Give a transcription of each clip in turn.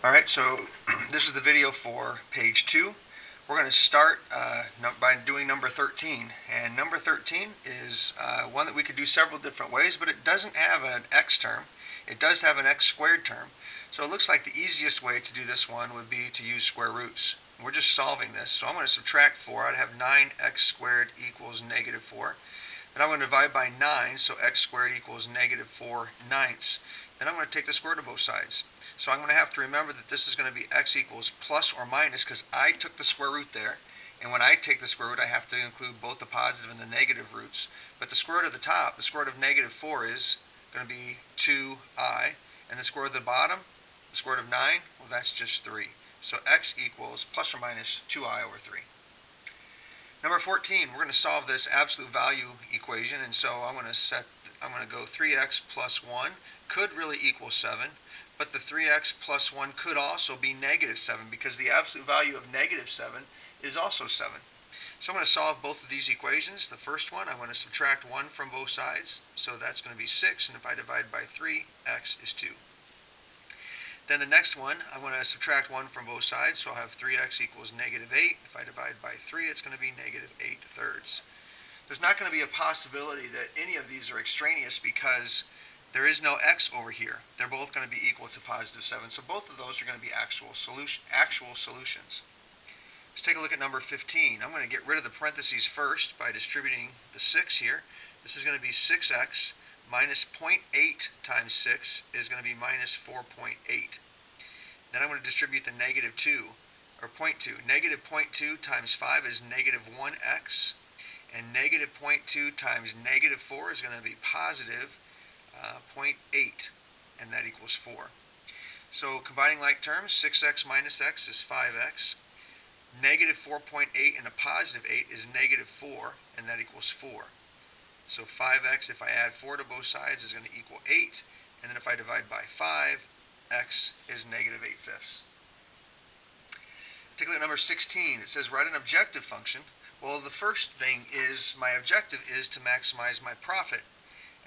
Alright, so this is the video for page 2. We're going to start by doing number 13. And number 13 is one that we could do several different ways, but it doesn't have an x term. It does have an x squared term. So it looks like the easiest way to do this one would be to use square roots. We're just solving this. So I'm going to subtract 4. I'd have 9x squared equals negative 4. Then I'm going to divide by 9, so x squared equals negative 4 ninths. Then I'm going to take the square root of both sides. So I'm going to have to remember that this is going to be x equals plus or minus because I took the square root there. And when I take the square root, I have to include both the positive and the negative roots. But the square root of the top, the square root of negative 4 is going to be 2i. And the square root of the bottom, the square root of 9, well, that's just 3. So x equals plus or minus 2i over 3. Number 14, we're going to solve this absolute value equation. And so I'm going to go 3x plus 1 could really equal 7. But the 3x plus 1 could also be negative 7 because the absolute value of negative 7 is also 7. So I'm going to solve both of these equations. The first one, I'm going to subtract 1 from both sides. So that's going to be 6. And if I divide by 3, x is 2. Then the next one, I'm going to subtract 1 from both sides. So I'll have 3x equals negative 8. If I divide by 3, it's going to be negative 8 thirds. There's not going to be a possibility that any of these are extraneous because there is no x over here. They're both going to be equal to positive 7. So both of those are going to be actual solutions. Let's take a look at number 15. I'm going to get rid of the parentheses first by distributing the 6 here. This is going to be 6x minus 0.8 times 6 is going to be minus 4.8. Then I'm going to distribute the negative 2, or 0.2. Negative 0.2 times 5 is negative 1x. And negative 0.2 times negative 4 is going to be positive 0.8, and that equals 4. So combining like terms, 6x minus x is 5x. Negative 4.8 and a positive 8 is negative 4, and that equals 4. So 5x, if I add 4 to both sides, is going to equal 8. And then if I divide by 5, x is negative 8 fifths. Take a look at number 16. It says write an objective function. Well, the first thing is my objective is to maximize my profit.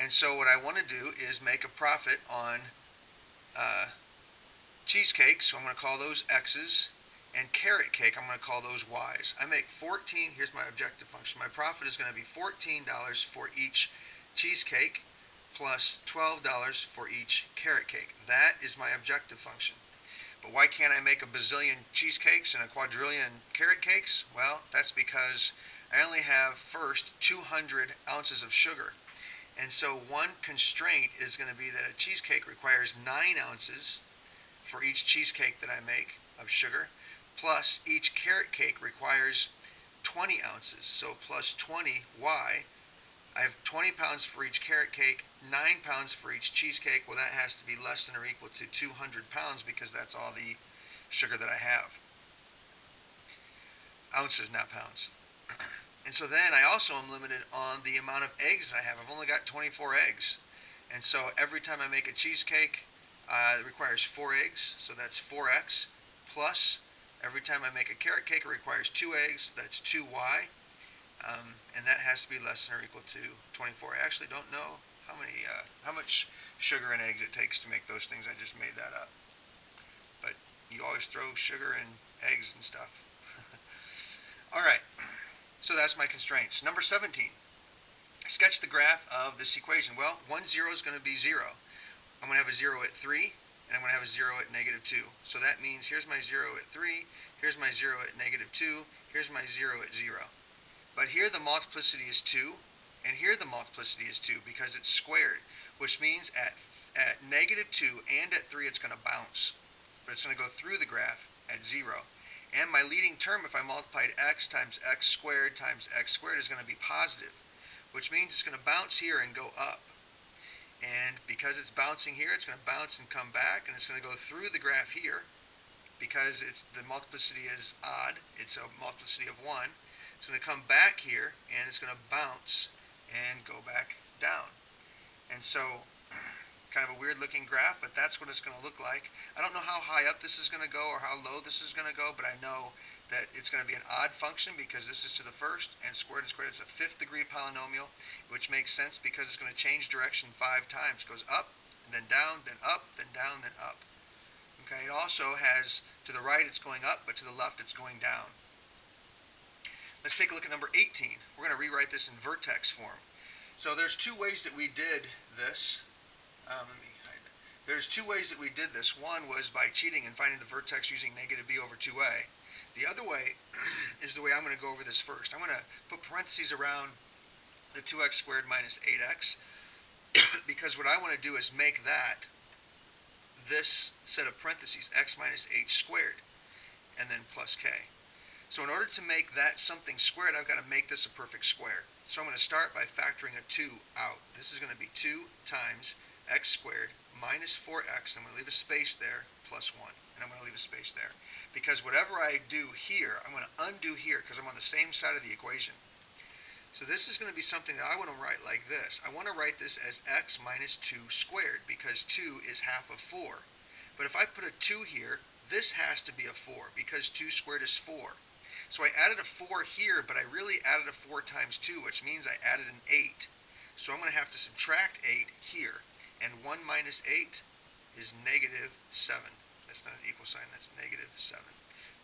And so what I want to do is make a profit on cheesecake, so I'm going to call those x's, and carrot cake, I'm going to call those y's. I make 14, here's my objective function. My profit is going to be $14 for each cheesecake plus $12 for each carrot cake. That is my objective function. But why can't I make a bazillion cheesecakes and a quadrillion carrot cakes? Well, that's because I only have first 200 ounces of sugar. And so one constraint is going to be that a cheesecake requires 9 ounces for each cheesecake that I make of sugar, plus each carrot cake requires 20 ounces, so plus 20 y. I have 20 pounds for each carrot cake, 9 pounds for each cheesecake. Well, that has to be less than or equal to 200 pounds because that's all the sugar that I have. Ounces, not pounds. And so then I also am limited on the amount of eggs that I have. I've only got 24 eggs. And so every time I make a cheesecake, it requires 4 eggs, so that's 4x. Plus, every time I make a carrot cake, it requires 2 eggs, that's 2y. And that has to be less than or equal to 24. I actually don't know how much sugar and eggs it takes to make those things. I just made that up. But you always throw sugar and eggs and stuff. All right. So that's my constraints. Number 17. Sketch the graph of this equation. Well, 1, 0 is going to be 0. I'm going to have a 0 at 3, and I'm going to have a 0 at negative 2. So that means here's my 0 at 3, here's my 0 at negative 2, here's my 0 at 0. But here the multiplicity is 2, and here the multiplicity is 2 because it's squared, which means at negative 2 and at 3 it's going to bounce. But it's going to go through the graph at 0. And my leading term, if I multiplied x times x squared is going to be positive, which means it's going to bounce here and go up. And because it's bouncing here, it's going to bounce and come back, and it's going to go through the graph here because the multiplicity is odd. It's a multiplicity of 1. It's going to come back here, and it's going to bounce and go back down. And so kind of a weird looking graph, but that's what it's going to look like. I don't know how high up this is going to go or how low this is going to go, but I know that it's going to be an odd function because this is to the first, and squared and squared is a 5th degree polynomial, which makes sense because it's going to change direction 5 times. It goes up, and then down, then up, then down, then up. Okay, It also has, to the right it's going up, but to the left it's going down. Let's take a look at number 18. We're going to rewrite this in vertex form. So there's two ways that we did this. Let me hide that. There's two ways that we did this. One was by cheating and finding the vertex using negative b over 2a. The other way is the way I'm going to go over this first. I'm going to put parentheses around the 2x squared minus 8x because what I want to do is make that this set of parentheses, x minus h squared, and then plus k. So in order to make that something squared, I've got to make this a perfect square. So I'm going to start by factoring a 2 out. This is going to be 2 times x squared minus 4x, and I'm going to leave a space there, plus 1. And I'm going to leave a space there. Because whatever I do here, I'm going to undo here because I'm on the same side of the equation. So this is going to be something that I want to write like this. I want to write this as x minus 2 squared because 2 is half of 4. But if I put a 2 here, this has to be a 4 because 2 squared is 4. So I added a 4 here, but I really added a 4 times 2, which means I added an 8. So I'm going to have to subtract 8 here. And 1 minus 8 is negative 7. That's not an equal sign, that's negative 7.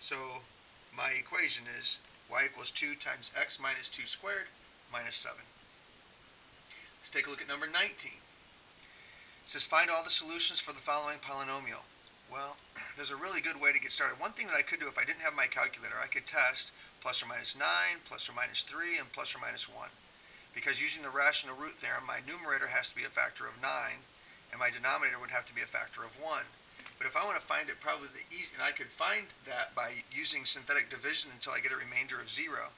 So my equation is y equals 2 times x minus 2 squared minus 7. Let's take a look at number 19. It says find all the solutions for the following polynomial. Well, there's a really good way to get started. One thing that I could do if I didn't have my calculator, I could test plus or minus 9, plus or minus 3, and plus or minus 1. Because using the rational root theorem, my numerator has to be a factor of 9, and my denominator would have to be a factor of 1. But if I want to find it, probably the easy, and I could find that by using synthetic division until I get a remainder of 0.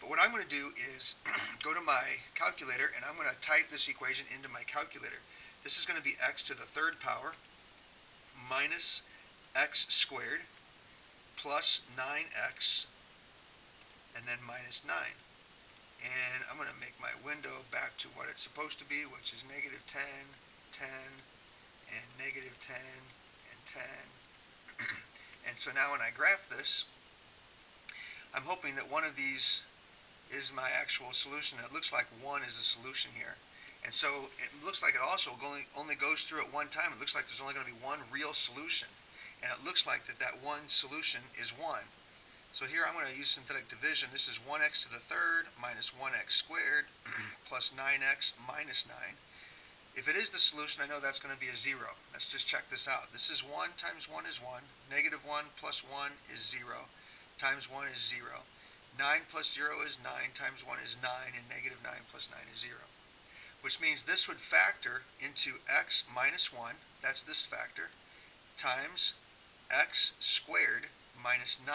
But what I'm going to do is go to my calculator, and I'm going to type this equation into my calculator. This is going to be x to the third power minus x squared plus 9x and then minus 9. And I'm going to make my window back to what it's supposed to be, which is negative 10, 10, and negative 10, and 10. And so now when I graph this, I'm hoping that one of these is my actual solution. It looks like 1 is a solution here. And so it looks like it also only goes through at one time. It looks like there's only going to be one real solution. And it looks like that one solution is 1. So here I'm going to use synthetic division. This is 1x to the third minus 1x squared plus 9x minus 9. If it is the solution, I know that's going to be a 0. Let's just check this out. This is 1 times 1 is 1. Negative 1 plus 1 is 0. Times 1 is 0. 9 plus 0 is 9. Times 1 is 9. And negative 9 plus 9 is 0. Which means this would factor into x minus 1, that's this factor, times x squared minus 9.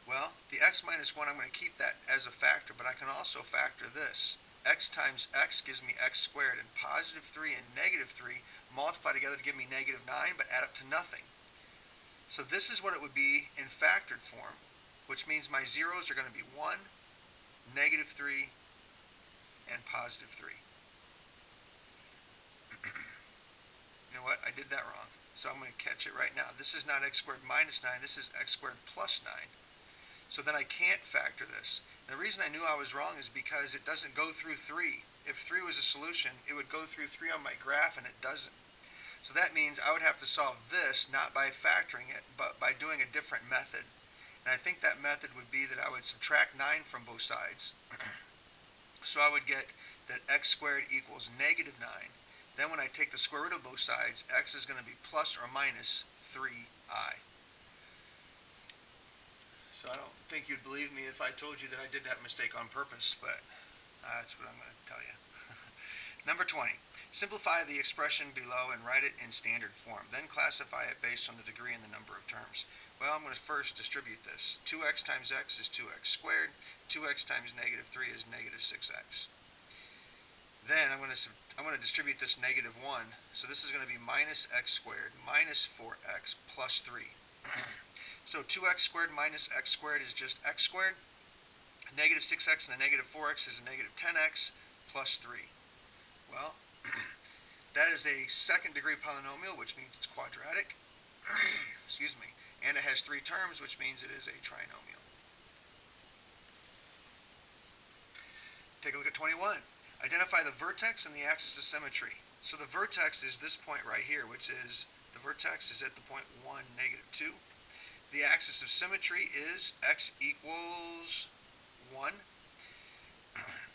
Well, the x minus 1, I'm going to keep that as a factor, but I can also factor this. X times x gives me x squared, and positive 3 and negative 3 multiply together to give me negative 9, but add up to nothing. So this is what it would be in factored form, which means my zeros are going to be 1, negative 3, and positive 3. You know what? I did that wrong. So I'm going to catch it right now. This is not x squared minus 9. This is x squared plus 9. So then I can't factor this. And the reason I knew I was wrong is because it doesn't go through 3. If 3 was a solution, it would go through 3 on my graph, and it doesn't. So that means I would have to solve this not by factoring it, but by doing a different method. And I think that method would be that I would subtract 9 from both sides. So I would get that x squared equals negative 9. Then when I take the square root of both sides, x is going to be plus or minus 3i. So I don't think you'd believe me if I told you that I did that mistake on purpose, but that's what I'm going to tell you. Number 20. Simplify the expression below and write it in standard form. Then classify it based on the degree and the number of terms. Well, I'm going to first distribute this. 2x times x is 2x squared. 2x times negative 3 is negative 6x. Then I'm going to distribute this negative 1. So this is going to be minus x squared minus 4x plus 3. So 2x squared minus x squared is just x squared. Negative 6x and a negative 4x is a negative 10x plus 3. Well, that is a second degree polynomial, which means it's quadratic. Excuse me. And it has 3 terms, which means it is a trinomial. Take a look at 21. Identify the vertex and the axis of symmetry. So the vertex is this point right here, which is The vertex is at the point 1, negative 2. The axis of symmetry is x equals 1.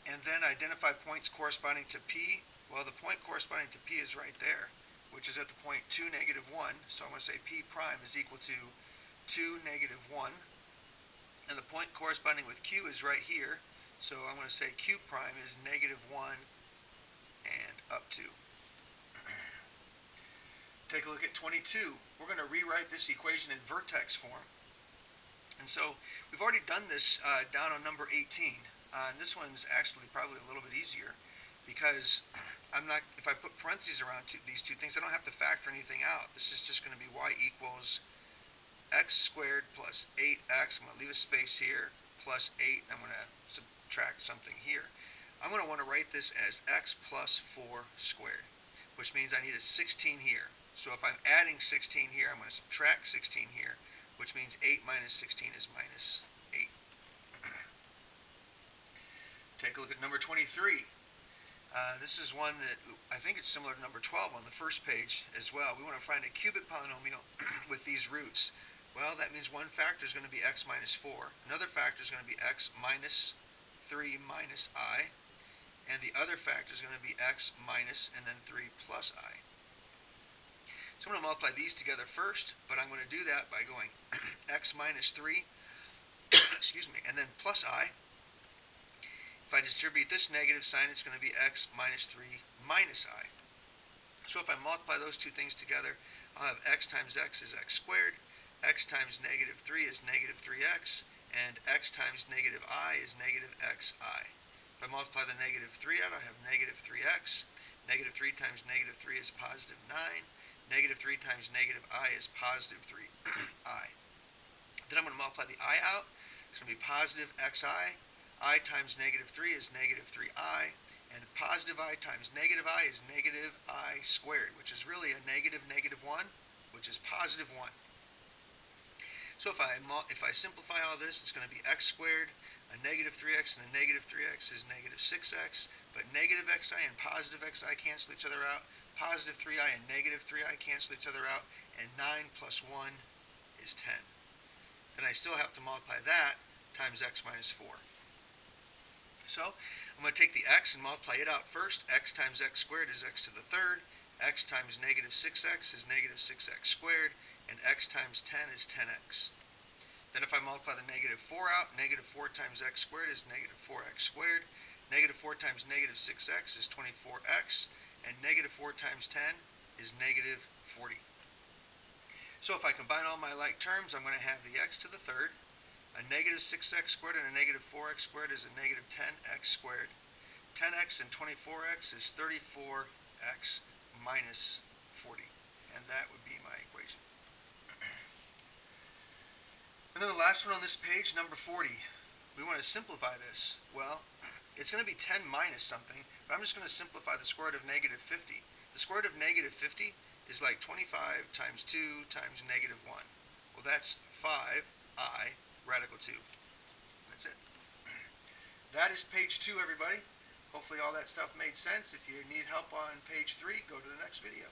And then identify points corresponding to P. Well, the point corresponding to P is right there, which is at the point 2, negative 1. So I'm going to say P prime is equal to 2, negative 1. And the point corresponding with Q is right here. So I'm going to say Q prime is negative 1 and up 2. Take a look at 22. We're going to rewrite this equation in vertex form. And so we've already done this down on number 18. And this one's actually probably a little bit easier because if I put parentheses around these two things, I don't have to factor anything out. This is just going to be y equals x squared plus 8x. I'm going to leave a space here, plus 8. I'm going to subtract something here. I'm going to want to write this as x plus 4 squared, which means I need a 16 here. So if I'm adding 16 here, I'm going to subtract 16 here, which means 8 minus 16 is minus 8. Take a look at number 23. This is one that I think it's similar to number 12 on the first page as well. We want to find a cubic polynomial with these roots. Well, that means one factor is going to be x minus 4. Another factor is going to be x minus 3 minus I. And the other factor is going to be x minus and then 3 plus I. So I'm going to multiply these together first, but I'm going to do that by going x minus 3, excuse me, and then plus I. If I distribute this negative sign, it's going to be x minus 3 minus I. So if I multiply those two things together, I'll have x times x is x squared, x times negative 3 is negative 3x, and x times negative I is negative xi. If I multiply the negative 3 out, I have negative 3x. Negative 3 times negative 3 is positive 9. Negative 3 times negative I is positive 3i. Then I'm going to multiply the I out. It's going to be positive xi. I times negative 3 is negative 3i. And positive I times negative I is negative I squared, which is really a negative negative 1, which is positive 1. So if I simplify all this, it's going to be x squared. A negative 3x and a negative 3x is negative 6x. But negative xi and positive xi cancel each other out. Positive 3i and negative 3i cancel each other out. And 9 plus 1 is 10. Then I still have to multiply that times x minus 4. So I'm going to take the x and multiply it out first. X times x squared is x to the third. X times negative 6x is negative 6x squared. And x times 10 is 10x. Then if I multiply the negative 4 out, negative 4 times x squared is negative 4x squared. Negative 4 times negative 6x is 24x. And negative 4 times 10 is negative 40. So if I combine all my like terms, I'm going to have the x to the third. A negative 6x squared and a negative 4x squared is a negative 10x squared. 10x and 24x is 34x minus 40. And that would be my equation. And then the last one on this page, number 40. We want to simplify this. Well, it's going to be 10 minus something, but I'm just going to simplify the square root of negative 50. The square root of negative 50 is like 25 times 2 times negative 1. Well, that's 5i radical 2. That's it. That is page 2, everybody. Hopefully all that stuff made sense. If you need help on page 3, go to the next video.